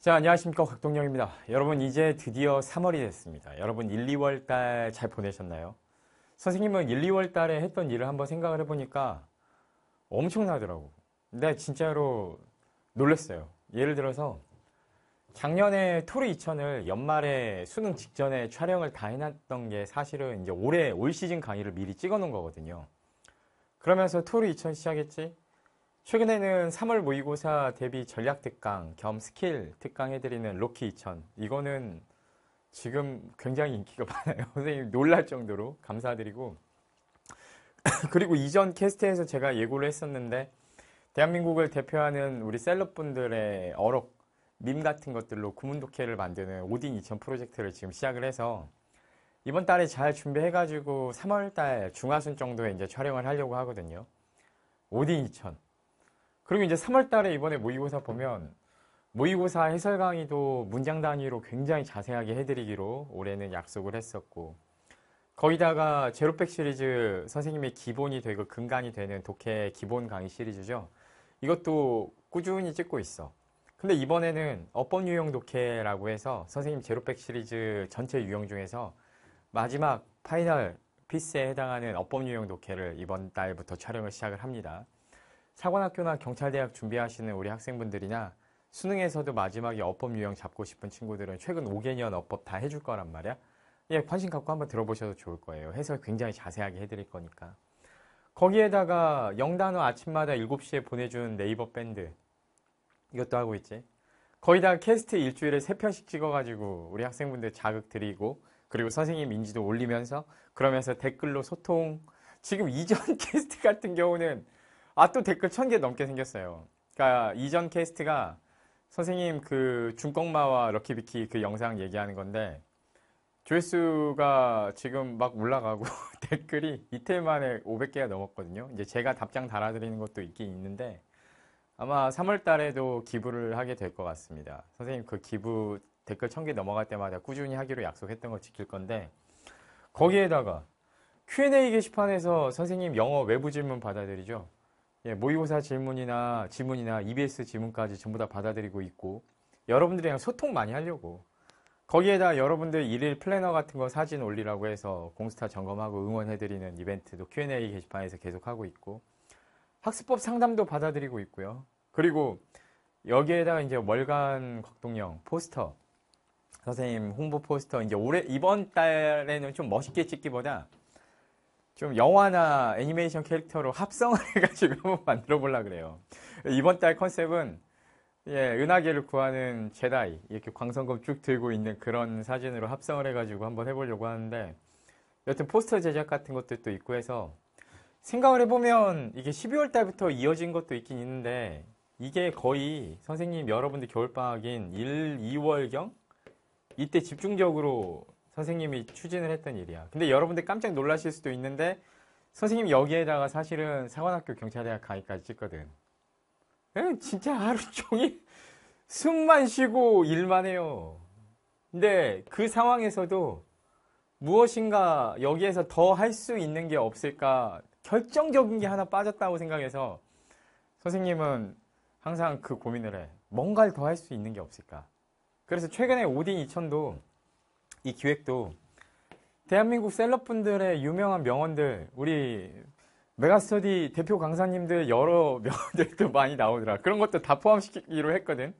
자, 안녕하십니까. 곽동영입니다. 여러분, 이제 드디어 3월이 됐습니다. 여러분, 1, 2월 달 잘 보내셨나요? 선생님은 1, 2월 달에 했던 일을 한번 생각을 해보니까 엄청나더라고. 근데 진짜로 놀랐어요. 예를 들어서 작년에 토르 2000을 연말에 수능 직전에 촬영을 다 해놨던 게 사실은 이제 올 시즌 강의를 미리 찍어 놓은 거거든요. 그러면서 토르 2000 시작했지? 최근에는 3월 모의고사 대비 전략 특강 겸 스킬 특강 해드리는 로키 2000. 이거는 지금 굉장히 인기가 많아요. 선생님 놀랄 정도로 감사드리고. 그리고 이전 캐스트에서 제가 예고를 했었는데, 대한민국을 대표하는 우리 셀럽분들의 어록, 밈 같은 것들로 구문독해를 만드는 오딘 2000 프로젝트를 지금 시작을 해서, 이번 달에 잘 준비해가지고 3월 달 중하순 정도에 이제 촬영을 하려고 하거든요. 오딘 2000. 그리고 이제 3월 달에 이번에 모의고사 보면 모의고사 해설 강의도 문장 단위로 굉장히 자세하게 해드리기로 올해는 약속을 했었고, 거기다가 제로백 시리즈 선생님의 기본이 되고 근간이 되는 독해 기본 강의 시리즈죠. 이것도 꾸준히 찍고 있어. 근데 이번에는 어법 유형 독해라고 해서 선생님 제로백 시리즈 전체 유형 중에서 마지막 파이널 피스에 해당하는 어법 유형 독해를 이번 달부터 촬영을 시작을 합니다. 사관학교나 경찰대학 준비하시는 우리 학생분들이나 수능에서도 마지막에 어법 유형 잡고 싶은 친구들은 최근 5개년 어법 다 해줄 거란 말이야. 예, 관심 갖고 한번 들어보셔도 좋을 거예요. 해설 굉장히 자세하게 해드릴 거니까. 거기에다가 영단어 아침마다 7시에 보내준 네이버 밴드 이것도 하고 있지. 거기다가 캐스트 일주일에 3편씩 찍어가지고 우리 학생분들 자극 드리고, 그리고 선생님 인지도 올리면서 그러면서 댓글로 소통. 지금 이전 캐스트 같은 경우는 또 댓글 1000개 넘게 생겼어요. 그러니까 이전 캐스트가 선생님 그 중꺾마와 럭키비키 그 영상 얘기하는 건데, 조회수가 지금 막 올라가고 댓글이 이틀 만에 500개가 넘었거든요. 이제 제가 답장 달아드리는 것도 있긴 있는데 아마 3월 달에도 기부를 하게 될 것 같습니다. 선생님 그 기부 댓글 1000개 넘어갈 때마다 꾸준히 하기로 약속했던 거 지킬 건데, 거기에다가 Q&A 게시판에서 선생님 영어 외부 질문 받아들이죠. 예, 모의고사 질문이나 지문이나 EBS 지문까지 전부 다 받아들이고 있고, 여러분들이랑 소통 많이 하려고. 거기에다 여러분들 일일 플래너 같은 거 사진 올리라고 해서 공스타 점검하고 응원해드리는 이벤트도 Q&A 게시판에서 계속하고 있고, 학습법 상담도 받아들이고 있고요. 그리고 여기에다가 이제 월간 곽동영 포스터, 선생님 홍보 포스터, 이제 이번 달에는 좀 멋있게 찍기보다 좀 영화나 애니메이션 캐릭터로 합성을 해가지고 한번 만들어 보려고 그래요. 이번 달 컨셉은 예, 은하계를 구하는 제다이, 이렇게 광선검 쭉 들고 있는 그런 사진으로 합성을 해가지고 한번 해보려고 하는데, 여튼 포스터 제작 같은 것들도 있고 해서 생각을 해보면 이게 12월 달부터 이어진 것도 있긴 있는데, 이게 거의 선생님 여러분들 겨울방학인 1, 2월경? 이때 집중적으로 선생님이 추진을 했던 일이야. 근데 여러분들 깜짝 놀라실 수도 있는데, 선생님이 여기에다가 사실은 사관학교 경찰대학 강의까지 찍거든. 진짜 하루 종일 숨만 쉬고 일만 해요. 근데 그 상황에서도 무엇인가 여기에서 더 할 수 있는 게 없을까, 결정적인 게 하나 빠졌다고 생각해서 선생님은 항상 그 고민을 해. 뭔가를 더 할 수 있는 게 없을까. 그래서 최근에 오딘 2000도 이 기획도 대한민국 셀럽분들의 유명한 명언들, 우리 메가스터디 대표 강사님들 여러 명언들도 많이 나오더라. 그런 것도 다 포함시키기로 했거든.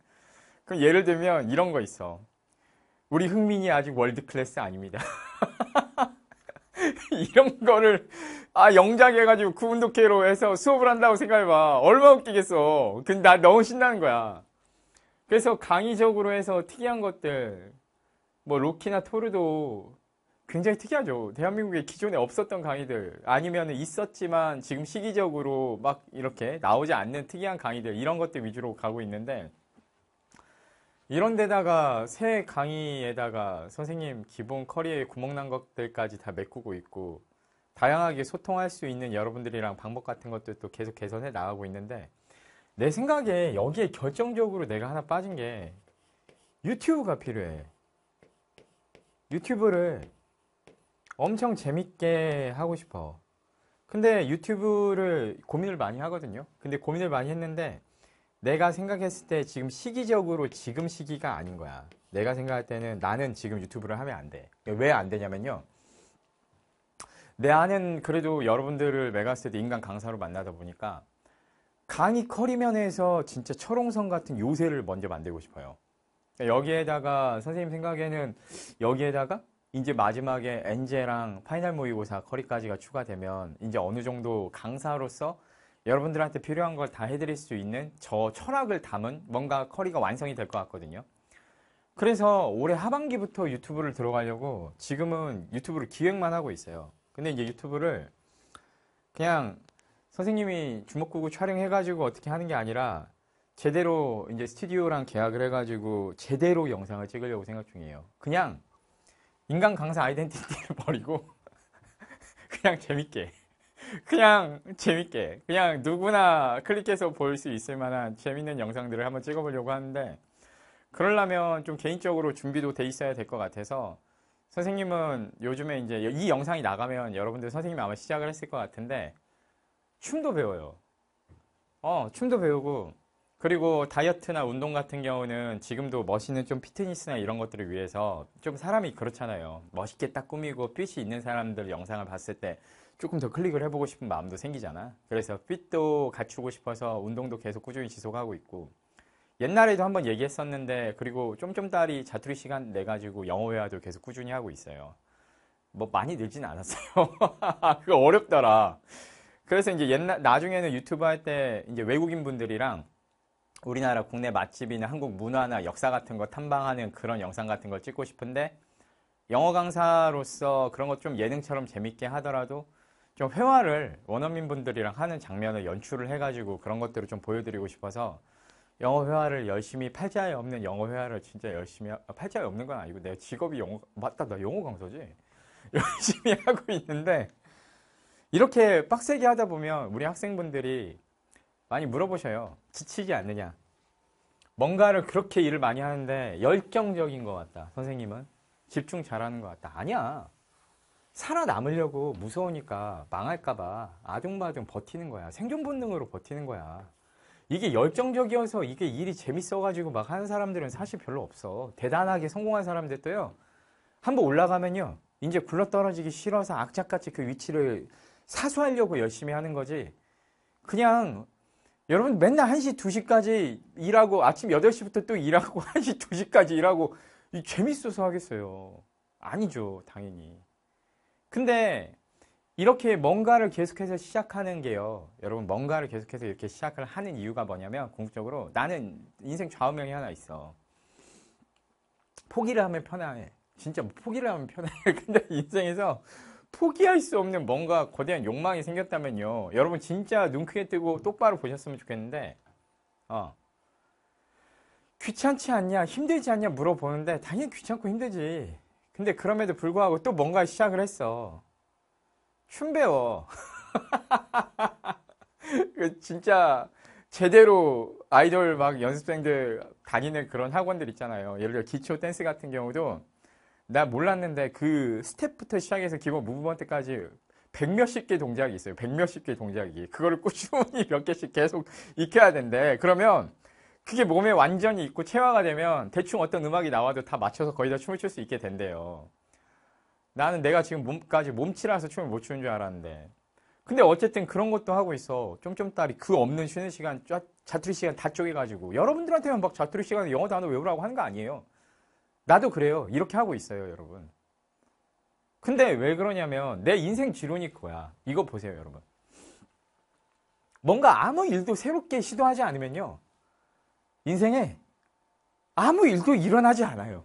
그럼 예를 들면 이런 거 있어. 우리 흥민이 아직 월드 클래스 아닙니다. 이런 거를 영작해가지고 구운독해로 해서 수업을 한다고 생각해봐. 얼마나 웃기겠어. 근데 나 너무 신나는 거야. 그래서 강의적으로 해서 특이한 것들, 뭐 로키나 토르도 굉장히 특이하죠. 대한민국에 기존에 없었던 강의들, 아니면 있었지만 지금 시기적으로 막 이렇게 나오지 않는 특이한 강의들, 이런 것들 위주로 가고 있는데, 이런 데다가 새 강의에다가 선생님 기본 커리어에 구멍난 것들까지 다 메꾸고 있고, 다양하게 소통할 수 있는 여러분들이랑 방법 같은 것들도 계속 개선해 나가고 있는데, 내 생각에 여기에 결정적으로 내가 하나 빠진 게 유튜브가 필요해. 유튜브를 엄청 재밌게 하고 싶어. 근데 유튜브를 고민을 많이 하거든요. 근데 고민을 많이 했는데 내가 생각했을 때 지금 시기적으로 지금 시기가 아닌 거야. 내가 생각할 때는 나는 지금 유튜브를 하면 안 돼. 왜 안 되냐면요. 내 안은 그래도 여러분들을 메가스터디 인간 강사로 만나다 보니까 강의 커리면에서 진짜 철옹성 같은 요새를 먼저 만들고 싶어요. 여기에다가 선생님 생각에는 여기에다가 이제 마지막에 엔제랑 파이널 모의고사 커리까지가 추가되면 이제 어느 정도 강사로서 여러분들한테 필요한 걸 다 해드릴 수 있는 저 철학을 담은 뭔가 커리가 완성이 될 것 같거든요. 그래서 올해 하반기부터 유튜브를 들어가려고 지금은 유튜브를 기획만 하고 있어요. 근데 이제 유튜브를 그냥 선생님이 주먹구구 촬영해가지고 어떻게 하는 게 아니라 제대로 이제 스튜디오랑 계약을 해가지고 제대로 영상을 찍으려고 생각 중이에요. 그냥 인간 강사 아이덴티티를 버리고 그냥 재밌게 그냥 누구나 클릭해서 볼 수 있을 만한 재밌는 영상들을 한번 찍어보려고 하는데 그러려면 좀 개인적으로 준비도 돼 있어야 될 것 같아서 선생님은 요즘에 이제 이 영상이 나가면 여러분들 선생님이 아마 시작을 했을 것 같은데 춤도 배워요. 춤도 배우고 그리고 다이어트나 운동 같은 경우는 지금도 멋있는 좀 피트니스나 이런 것들을 위해서 좀 사람이 그렇잖아요. 멋있게 딱 꾸미고 핏이 있는 사람들 영상을 봤을 때 조금 더 클릭을 해보고 싶은 마음도 생기잖아. 그래서 핏도 갖추고 싶어서 운동도 계속 꾸준히 지속하고 있고 옛날에도 한번 얘기했었는데 그리고 쫌쫌따리 자투리 시간 내가지고 영어 회화도 계속 꾸준히 하고 있어요. 뭐 많이 늘진 않았어요. 그거 어렵더라. 그래서 이제 나중에는 유튜브 할 때 이제 외국인 분들이랑 우리나라 국내 맛집이나 한국 문화나 역사 같은 거 탐방하는 그런 영상 같은 걸 찍고 싶은데 영어 강사로서 그런 것 좀 예능처럼 재밌게 하더라도 좀 회화를 원어민 분들이랑 하는 장면을 연출을 해가지고 그런 것들을 좀 보여드리고 싶어서 영어 회화를 열심히 팔자에 없는 영어 회화를 진짜 열심히 팔자에 없는 건 아니고 내 직업이 영어 맞다 나 영어 강사지 열심히 하고 있는데 이렇게 빡세게 하다 보면 우리 학생분들이 많이 물어보셔요. 지치지 않느냐. 뭔가를 그렇게 일을 많이 하는데 열정적인 것 같다. 선생님은 집중 잘하는 것 같다. 아니야. 살아남으려고 무서우니까 망할까봐 아둥바둥 버티는 거야. 생존 본능으로 버티는 거야. 이게 열정적이어서 이게 일이 재밌어가지고 막 하는 사람들은 사실 별로 없어. 대단하게 성공한 사람들도요. 한번 올라가면요. 이제 굴러떨어지기 싫어서 악착같이 그 위치를 사수하려고 열심히 하는 거지. 그냥 여러분 맨날 1시, 2시까지 일하고 아침 8시부터 또 일하고 1시, 2시까지 일하고 재밌어서 하겠어요. 아니죠. 당연히. 근데 이렇게 뭔가를 계속해서 시작하는 게요. 여러분 뭔가를 계속해서 이렇게 시작을 하는 이유가 뭐냐면 궁극적으로 나는 인생 좌우명이 하나 있어. 포기를 하면 편안해. 진짜 포기를 하면 편안해. 근데 인생에서 포기할 수 없는 뭔가 거대한 욕망이 생겼다면요. 여러분 진짜 눈 크게 뜨고 똑바로 보셨으면 좋겠는데 귀찮지 않냐 힘들지 않냐 물어보는데 당연히 귀찮고 힘들지. 근데 그럼에도 불구하고 또 뭔가 시작을 했어. 춤 배워. 진짜 제대로 아이돌 막 연습생들 다니는 그런 학원들 있잖아요. 예를 들어 기초 댄스 같은 경우도 나 몰랐는데 그 스텝부터 시작해서 기본 무브먼트까지 100몇십 개 동작이 있어요. 100몇십 개 동작이. 그거를 꾸준히 몇 개씩 계속 익혀야 된대. 그러면 그게 몸에 완전히 있고 체화가 되면 대충 어떤 음악이 나와도 다 맞춰서 거의 다 춤을 출 수 있게 된대요. 나는 내가 지금 몸까지 몸치라서 춤을 못 추는 줄 알았는데. 근데 어쨌든 그런 것도 하고 있어. 쫌쫌따리 그 없는 쉬는 시간, 자투리 시간 다 쪼개가지고. 여러분들한테만 막 자투리 시간에 영어 단어 외우라고 하는 거 아니에요. 나도 그래요. 이렇게 하고 있어요, 여러분. 근데 왜 그러냐면 내 인생 지론이 그거야. 이거 보세요, 여러분. 뭔가 아무 일도 새롭게 시도하지 않으면요. 인생에 아무 일도 일어나지 않아요.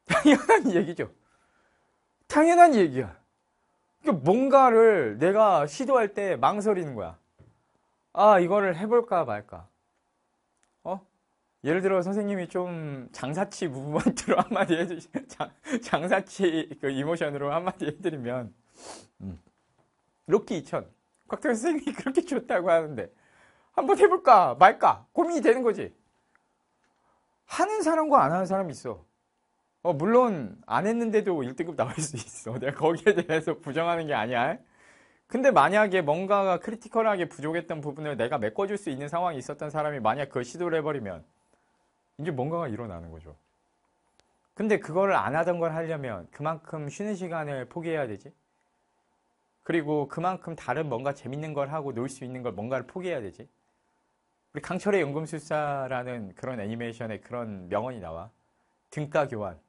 당연한 얘기죠. 당연한 얘기야. 그러니까 뭔가를 내가 시도할 때 망설이는 거야. 아, 이거를 해볼까 말까. 예를 들어 선생님이 좀 장사치 무브먼트로 한마디 장사치 그 이모션으로 한마디 해드리면 로키 2000 곽태원 선생님이 그렇게 좋다고 하는데 한번 해볼까 말까 고민이 되는 거지. 하는 사람과 안 하는 사람이 있어. 물론 안 했는데도 1등급 나올 수 있어. 내가 거기에 대해서 부정하는 게 아니야. 근데 만약에 뭔가가 크리티컬하게 부족했던 부분을 내가 메꿔줄 수 있는 상황이 있었던 사람이 만약 그걸 시도를 해버리면 이제 뭔가가 일어나는 거죠. 근데 그거를 안 하던 걸 하려면 그만큼 쉬는 시간을 포기해야 되지. 그리고 그만큼 다른 뭔가 재밌는 걸 하고 놀 수 있는 걸 뭔가를 포기해야 되지. 우리 강철의 연금술사라는 그런 애니메이션에 그런 명언이 나와. 등가 교환.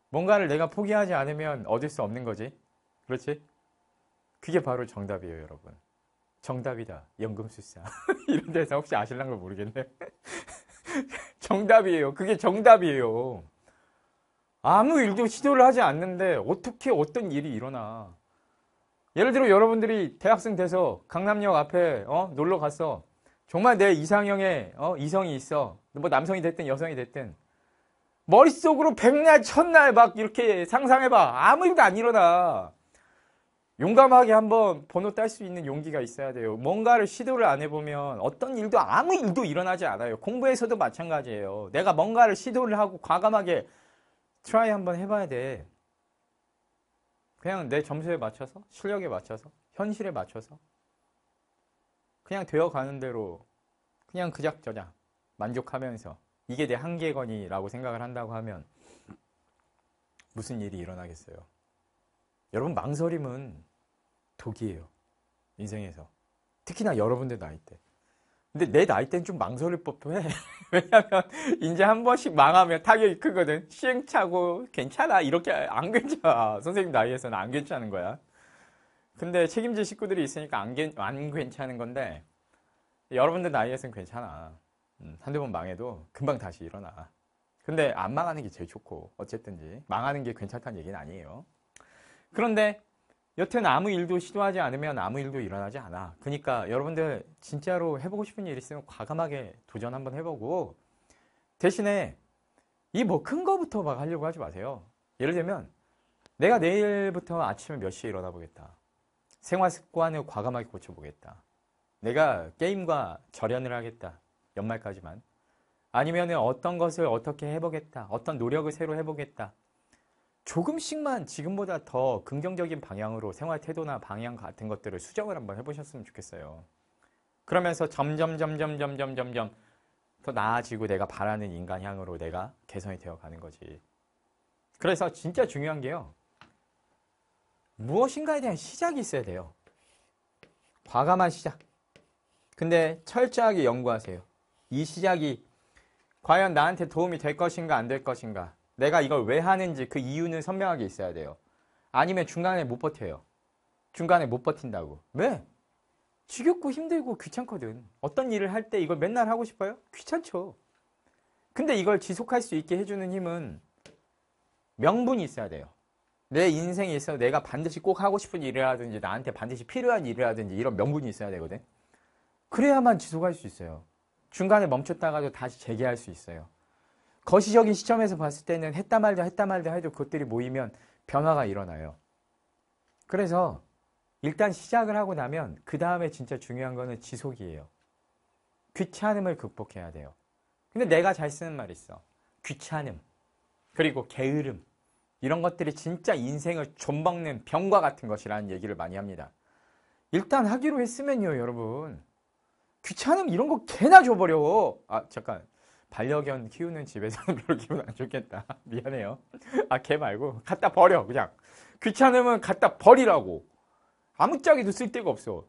뭔가를 내가 포기하지 않으면 얻을 수 없는 거지. 그렇지? 그게 바로 정답이에요, 여러분. 정답이다. 연금술사. 이런 데서 혹시 아실란 걸 모르겠네. 정답이에요. 그게 정답이에요. 아무 일도 시도를 하지 않는데 어떻게 어떤 일이 일어나. 예를 들어 여러분들이 대학생 돼서 강남역 앞에 놀러 갔어. 정말 내 이상형의 이성이 있어. 뭐 남성이 됐든 여성이 됐든. 머릿속으로 백날 천날 막 이렇게 상상해봐. 아무 일도 안 일어나. 용감하게 한번 번호 딸 수 있는 용기가 있어야 돼요. 뭔가를 시도를 안 해보면 어떤 일도 아무 일도 일어나지 않아요. 공부에서도 마찬가지예요. 내가 뭔가를 시도를 하고 과감하게 트라이 한번 해봐야 돼. 그냥 내 점수에 맞춰서, 실력에 맞춰서, 현실에 맞춰서 그냥 되어가는 대로 그냥 그작저작 만족하면서 이게 내 한계거니라고 생각을 한다고 하면 무슨 일이 일어나겠어요? 여러분, 망설임은 독이에요. 인생에서. 특히나 여러분들 나이 때. 근데 내 나이 때는 좀 망설일 법도 해. 왜냐면 이제 한 번씩 망하면 타격이 크거든. 시행착오 괜찮아. 이렇게 안 괜찮아. 선생님 나이에서는 안 괜찮은 거야. 근데 책임질 식구들이 있으니까 안 괜찮은 건데 여러분들 나이에서는 괜찮아. 한두 번 망해도 금방 다시 일어나. 근데 안 망하는 게 제일 좋고 어쨌든지 망하는 게 괜찮다는 얘기는 아니에요. 그런데 여튼 아무 일도 시도하지 않으면 아무 일도 일어나지 않아. 그러니까 여러분들 진짜로 해보고 싶은 일 있으면 과감하게 도전 한번 해보고 대신에 이 뭐 큰 거부터 막 하려고 하지 마세요. 예를 들면 내가 내일부터 아침에 몇 시에 일어나 보겠다. 생활 습관을 과감하게 고쳐보겠다. 내가 게임과 절연을 하겠다. 연말까지만. 아니면 어떤 것을 어떻게 해보겠다. 어떤 노력을 새로 해보겠다. 조금씩만 지금보다 더 긍정적인 방향으로 생활 태도나 방향 같은 것들을 수정을 한번 해보셨으면 좋겠어요. 그러면서 점점 더 나아지고 내가 바라는 인간향으로 내가 개선이 되어 가는 거지. 그래서 진짜 중요한 게요. 무엇인가에 대한 시작이 있어야 돼요. 과감한 시작. 근데 철저하게 연구하세요. 이 시작이 과연 나한테 도움이 될 것인가 안 될 것인가. 내가 이걸 왜 하는지 그 이유는 선명하게 있어야 돼요. 아니면 중간에 못 버텨요. 중간에 못 버틴다고. 왜? 지겹고 힘들고 귀찮거든. 어떤 일을 할 때 이걸 맨날 하고 싶어요? 귀찮죠. 근데 이걸 지속할 수 있게 해주는 힘은 명분이 있어야 돼요. 내 인생에 있어 내가 반드시 꼭 하고 싶은 일을 하든지 나한테 반드시 필요한 일을 하든지 이런 명분이 있어야 되거든. 그래야만 지속할 수 있어요. 중간에 멈췄다가도 다시 재개할 수 있어요. 거시적인 시점에서 봤을 때는 했다 말다 해도 그것들이 모이면 변화가 일어나요. 그래서 일단 시작을 하고 나면 그 다음에 진짜 중요한 거는 지속이에요. 귀찮음을 극복해야 돼요. 근데 내가 잘 쓰는 말이 있어. 귀찮음, 그리고 게으름, 이런 것들이 진짜 인생을 좀먹는 병과 같은 것이라는 얘기를 많이 합니다. 일단 하기로 했으면요, 여러분. 귀찮음 이런 거 개나 줘버려. 잠깐. 반려견 키우는 집에서는 별로 기분 안 좋겠다. 미안해요. 개 말고 갖다 버려 그냥. 귀찮으면 갖다 버리라고. 아무짝에도 쓸 데가 없어.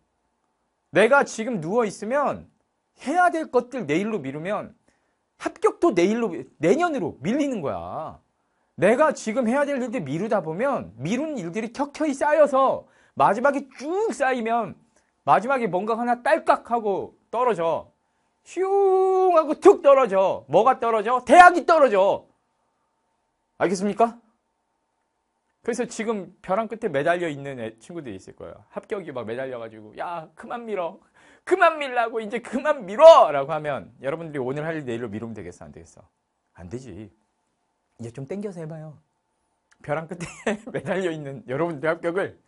내가 지금 누워있으면 해야 될 것들 내일로 미루면 합격도 내년으로 밀리는 거야. 내가 지금 해야 될 일들 미루다 보면 미룬 일들이 켜켜이 쌓여서 마지막에 쭉 쌓이면 마지막에 뭔가 하나 딸깍하고 떨어져. 슝 하고 툭 떨어져. 뭐가 떨어져? 대학이 떨어져. 알겠습니까? 그래서 지금 벼랑 끝에 매달려 있는 친구들이 있을 거예요. 합격이 막 매달려가지고 야 그만 밀어. 그만 밀라고 이제 그만 밀어! 라고 하면 여러분들이 오늘 할 일 내일로 미루면 되겠어? 안 되겠어? 안 되지. 이제 좀 땡겨서 해봐요. 벼랑 끝에 매달려 있는 여러분들의 합격을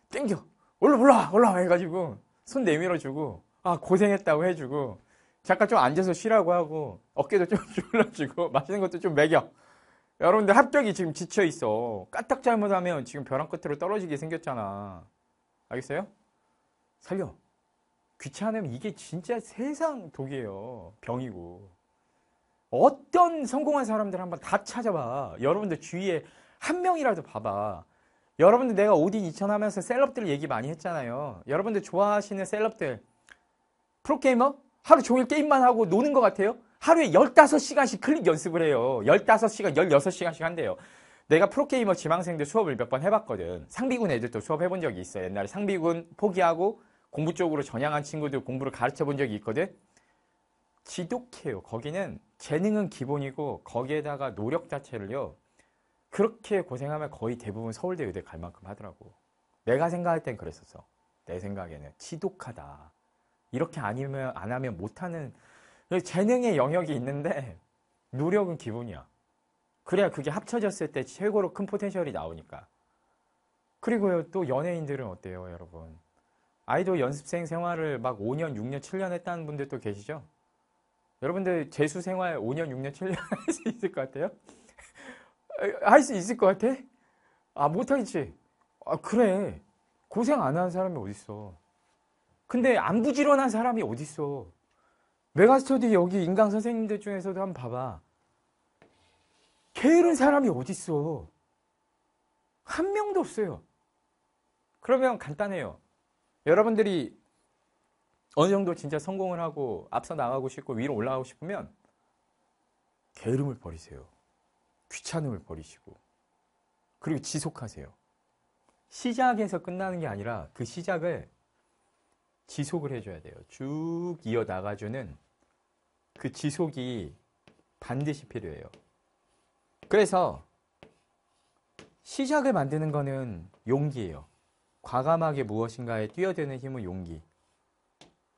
땡겨. 올라와 해가지고 손 내밀어주고 고생했다고 해주고 잠깐 좀 앉아서 쉬라고 하고 어깨도 좀 졸라주고 맛있는 것도 좀 먹여. 여러분들 합격이 지금 지쳐있어. 까딱 잘못하면 지금 벼랑 끝으로 떨어지게 생겼잖아. 알겠어요? 살려. 귀찮으면 이게 진짜 세상 독이에요. 병이고. 어떤 성공한 사람들 한번 다 찾아봐. 여러분들 주위에 한 명이라도 봐봐. 여러분들 내가 오딘 2000 하면서 셀럽들 얘기 많이 했잖아요. 여러분들 좋아하시는 셀럽들 프로게이머? 하루 종일 게임만 하고 노는 것 같아요? 하루에 15시간씩 클릭 연습을 해요. 15시간, 16시간씩 한대요. 내가 프로게이머 지망생들 수업을 몇 번 해봤거든. 상비군 애들도 수업 해본 적이 있어요. 옛날에 상비군 포기하고 공부 쪽으로 전향한 친구들 공부를 가르쳐 본 적이 있거든. 지독해요. 거기는 재능은 기본이고 거기에다가 노력 자체를요. 그렇게 고생하면 거의 대부분 서울대 의대 갈 만큼 하더라고. 내가 생각할 땐 그랬었어. 내 생각에는 지독하다. 이렇게 아니면 안 하면 못하는 재능의 영역이 있는데 노력은 기본이야. 그래야 그게 합쳐졌을 때 최고로 큰 포텐셜이 나오니까. 그리고요, 또 연예인들은 어때요, 여러분? 아이돌 연습생 생활을 막 5년, 6년, 7년 했다는 분들도 계시죠? 여러분들 재수 생활 5년, 6년, 7년 할 수 있을 것 같아요? 할 수 있을 것 같아? 아, 못하겠지? 아, 그래. 고생 안 하는 사람이 어딨어. 근데 안 부지런한 사람이 어딨어. 메가스터디 여기 인강 선생님들 중에서도 한번 봐봐. 게으른 사람이 어딨어. 한 명도 없어요. 그러면 간단해요. 여러분들이 어느 정도 진짜 성공을 하고 앞서 나가고 싶고 위로 올라가고 싶으면 게으름을 버리세요. 귀찮음을 버리시고 그리고 지속하세요. 시작에서 끝나는 게 아니라 그 시작을 지속을 해줘야 돼요. 쭉 이어나가주는 그 지속이 반드시 필요해요. 그래서 시작을 만드는 거는 용기예요. 과감하게 무엇인가에 뛰어드는 힘은 용기.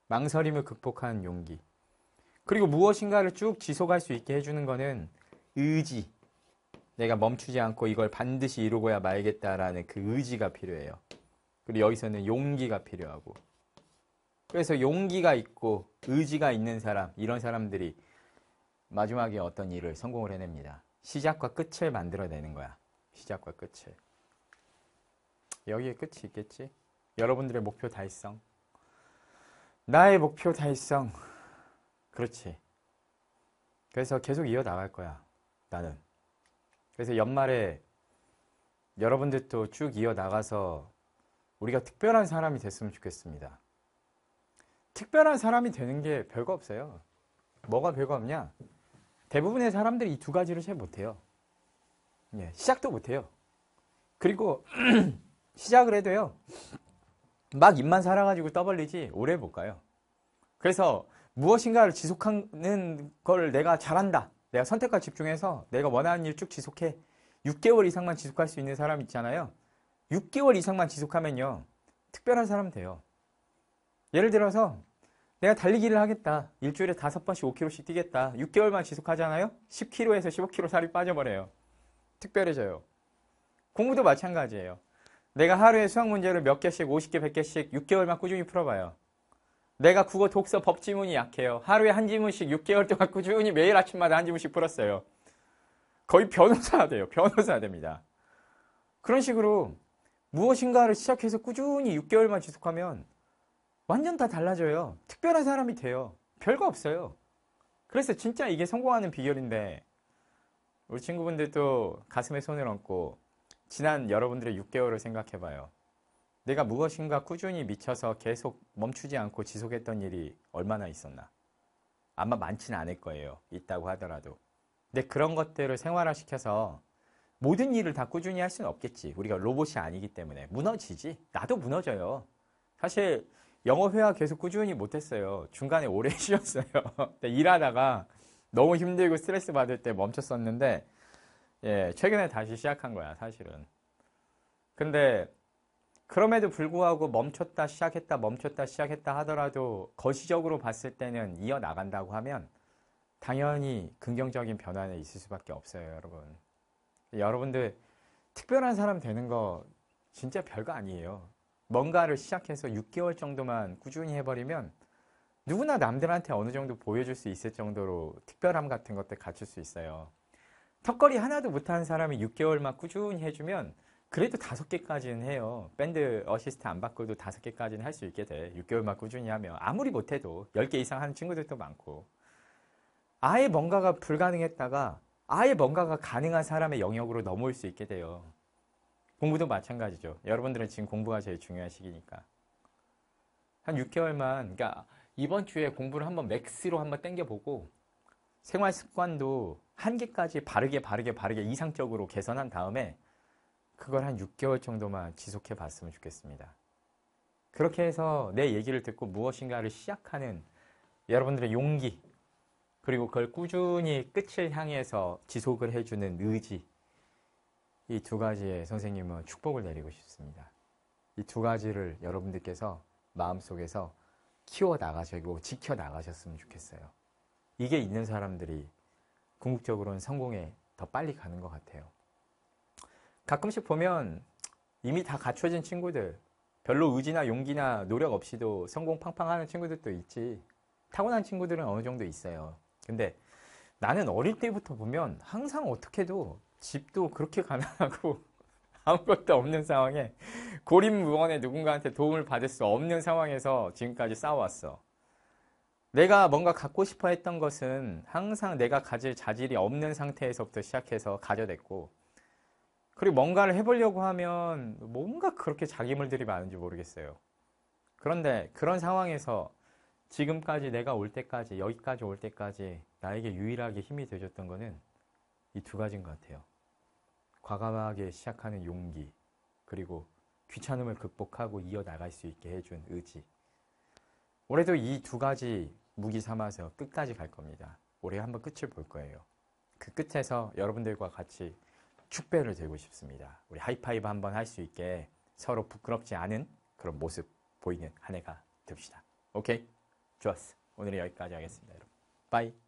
망설임을 극복하는 용기. 그리고 무엇인가를 쭉 지속할 수 있게 해주는 거는 의지. 내가 멈추지 않고 이걸 반드시 이루고야 말겠다라는 그 의지가 필요해요. 그리고 여기서는 용기가 필요하고. 그래서 용기가 있고 의지가 있는 사람, 이런 사람들이 마지막에 어떤 일을 성공을 해냅니다. 시작과 끝을 만들어내는 거야. 시작과 끝을. 여기에 끝이 있겠지? 여러분들의 목표 달성. 나의 목표 달성. 그렇지. 그래서 계속 이어나갈 거야. 나는. 그래서 연말에 여러분들도 쭉 이어나가서 우리가 특별한 사람이 됐으면 좋겠습니다. 특별한 사람이 되는 게 별거 없어요. 뭐가 별거 없냐? 대부분의 사람들이 이 두 가지를 잘 못해요. 예, 시작도 못해요. 그리고 시작을 해도요. 막 입만 살아가지고 떠벌리지 오래 못 가요. 그래서 무엇인가를 지속하는 걸 내가 잘한다. 내가 선택과 집중해서 내가 원하는 일 쭉 지속해. 6개월 이상만 지속할 수 있는 사람 있잖아요. 6개월 이상만 지속하면요. 특별한 사람 돼요. 예를 들어서 내가 달리기를 하겠다. 일주일에 5번씩 5km씩 뛰겠다. 6개월만 지속하잖아요. 10km에서 15kg 살이 빠져버려요. 특별해져요. 공부도 마찬가지예요. 내가 하루에 수학 문제를 몇 개씩 50개, 100개씩 6개월만 꾸준히 풀어봐요. 내가 국어, 독서, 법 지문이 약해요. 하루에 한 지문씩 6개월 동안 꾸준히 매일 아침마다 한 지문씩 풀었어요. 거의 변호사가 돼요. 변호사가 됩니다. 그런 식으로 무엇인가를 시작해서 꾸준히 6개월만 지속하면 완전 다 달라져요. 특별한 사람이 돼요. 별거 없어요. 그래서 진짜 이게 성공하는 비결인데 우리 친구분들도 가슴에 손을 얹고 지난 여러분들의 6개월을 생각해봐요. 내가 무엇인가 꾸준히 미쳐서 계속 멈추지 않고 지속했던 일이 얼마나 있었나? 아마 많지는 않을 거예요. 있다고 하더라도. 근데 그런 것들을 생활화시켜서 모든 일을 다 꾸준히 할 수는 없겠지. 우리가 로봇이 아니기 때문에. 무너지지. 나도 무너져요. 사실 영어회화 계속 꾸준히 못했어요. 중간에 오래 쉬었어요. 일하다가 너무 힘들고 스트레스 받을 때 멈췄었는데 예, 최근에 다시 시작한 거야, 사실은. 근데 그럼에도 불구하고 멈췄다 시작했다 멈췄다 시작했다 하더라도 거시적으로 봤을 때는 이어나간다고 하면 당연히 긍정적인 변화는 있을 수밖에 없어요, 여러분. 여러분들 특별한 사람 되는 거 진짜 별거 아니에요. 뭔가를 시작해서 6개월 정도만 꾸준히 해버리면 누구나 남들한테 어느 정도 보여줄 수 있을 정도로 특별함 같은 것들 갖출 수 있어요. 턱걸이 하나도 못하는 사람이 6개월만 꾸준히 해주면 그래도 5개까지는 해요. 밴드 어시스트 안 받고도 5개까지는 할 수 있게 돼. 6개월만 꾸준히 하면. 아무리 못해도 10개 이상 하는 친구들도 많고. 아예 뭔가가 불가능했다가 아예 뭔가가 가능한 사람의 영역으로 넘어올 수 있게 돼요. 공부도 마찬가지죠. 여러분들은 지금 공부가 제일 중요한 시기니까. 한 6개월만, 그러니까 이번 주에 공부를 한번 맥스로 한번 땡겨보고 생활 습관도 한 개까지 바르게 이상적으로 개선한 다음에 그걸 한 6개월 정도만 지속해 봤으면 좋겠습니다. 그렇게 해서 내 얘기를 듣고 무엇인가를 시작하는 여러분들의 용기, 그리고 그걸 꾸준히 끝을 향해서 지속을 해주는 의지, 이 두 가지의 선생님은 축복을 내리고 싶습니다. 이 두 가지를 여러분들께서 마음속에서 키워나가시고 지켜나가셨으면 좋겠어요. 이게 있는 사람들이 궁극적으로는 성공에 더 빨리 가는 것 같아요. 가끔씩 보면 이미 다 갖춰진 친구들, 별로 의지나 용기나 노력 없이도 성공 팡팡 하는 친구들도 있지. 타고난 친구들은 어느 정도 있어요. 근데 나는 어릴 때부터 보면 항상 어떻게도 집도 그렇게 가난하고 아무것도 없는 상황에 고립무원에 누군가한테 도움을 받을 수 없는 상황에서 지금까지 싸워왔어. 내가 뭔가 갖고 싶어 했던 것은 항상 내가 가질 자질이 없는 상태에서부터 시작해서 가져냈고, 그리고 뭔가를 해보려고 하면 뭔가 그렇게 자기물들이 많은지 모르겠어요. 그런데 그런 상황에서 지금까지 내가 올 때까지, 여기까지 올 때까지 나에게 유일하게 힘이 되어줬던 거는 이 두 가지인 것 같아요. 과감하게 시작하는 용기, 그리고 귀찮음을 극복하고 이어나갈 수 있게 해준 의지. 올해도 이 두 가지 무기 삼아서 끝까지 갈 겁니다. 올해 한번 끝을 볼 거예요. 그 끝에서 여러분들과 같이 축배를 들고 싶습니다. 우리 하이파이브 한번 할 수 있게 서로 부끄럽지 않은 그런 모습 보이는 한 해가 됩시다. 오케이? 좋았어. 오늘은 여기까지 하겠습니다, 여러분. 빠이.